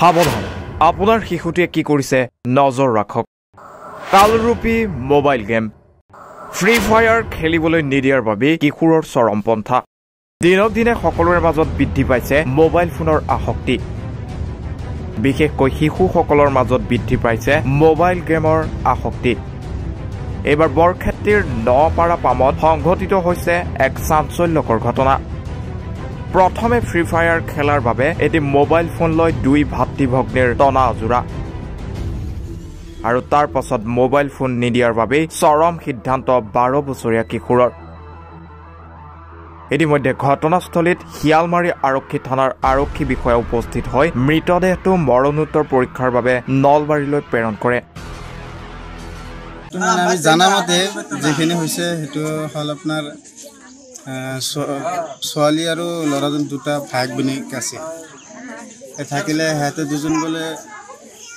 সাৱধান আপোনাৰ শিশুটিয়ে কি কৰিছে নজৰ ৰাখক কালৰূপী মোবাইল গেম ফ্ৰী ফায়াৰ খেলিবলৈ নিদিয়াৰ বাবে কিশোৰৰ চৰমপন্থা দিনক দিনে সকলোৰে মাজত বৃদ্ধি পাইছে মোবাইল ফোনৰ আসক্তি বিশেষকৈ শিশুসকলৰ মাজত বৃদ্ধি পাইছে মোবাইল গেমৰ আসক্তি এবাৰ বৰক্ষেত্ৰীৰ নপাৰা পামত সংঘটিত হৈছে এক চাঞ্চল্যকৰ ঘটনা প্ৰথমে ফ্ৰী ফায়াৰ খেলাৰ বাবে এটি মোবাইল ফোন লৈ দুই ভাতৃভগ্নীৰ টনা আজোৰা আৰু তাৰ পাছত মোবাইল ফোন নিদিয়াৰ বাবে চৰম সিদ্ধান্ত 12 বছৰীয়া কিশোৰৰ ইতিমধ্যে ঘটনাস্থলীত শিয়ালমাৰী আৰক্ষী থানাৰ আৰক্ষী বিষয়া উপস্থিত হৈ মৃতদেহটো মৰণোত্তৰ পৰীক্ষাৰ বাবে নলবাৰীলৈ প্ৰেৰণ কৰে আমি জানামতে যেখিনি হৈছে হেতু হল আপোনাৰ ছোৱালী আৰু ল'ৰাজন দুটা ভাগ বিনিক আছে থাকিলে হেতে দুজন বলে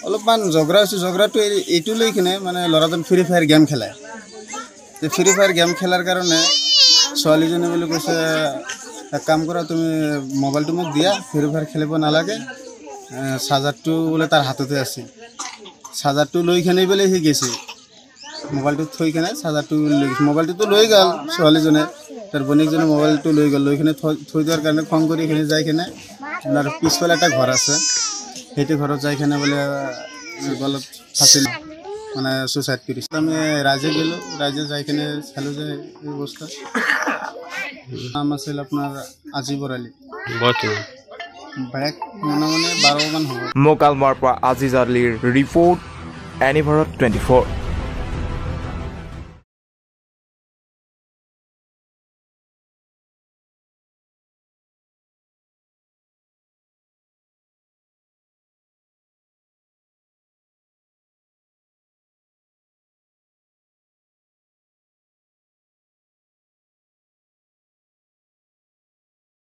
অলপমান ঝগড়া হৈছে ঝগড়াটো এইটো লৈ কিনে মানে ল'ৰাজন ফ্ৰী ফায়াৰ গেম খেলে তে ফ্ৰী ফায়াৰ গেম খেলাৰ কাৰণে ছোৱালীজনী বুলি কৈছে এক কাম কৰা তুমি মোবাইলটো মোক দিয়া ফ্ৰী ফায়াৰ খেলিব নালাগে চাৰ্জাৰটো বোলে তাৰ হাততে আছে চাৰ্জাৰটো লৈ কিনে বোলে সি গৈছে মোবাইলটো থৈ কিনে চাৰ্জাৰটো লৈ গৈছে মোবাইলটো লৈ গ'ল ছোৱালীজনে তাৰ বনিকজনে মোবাইলটো লৈ গ'ল লৈ কিনে থৈ দিয়াৰ কাৰণে ফোন কৰি কিনে যাই কিনে আপোনাৰ পিছফালে এটা ঘৰ আছে সেইটো ঘৰত যাই কিনে বোলে গলত ফাঁচিল মানে সুইচাইড কৰিছে আমি ৰাইজে গ'লোঁ ৰাইজে যাই কিনে চালোঁ যে এই অৱস্থা নাম আছিল আপোনাৰ আজি বৰালি বাইক মনে 12 মান হ'ব মোকালমাৰ পৰা আজিজ আলীৰ ৰিপৰ্ট এনিভাৰত 24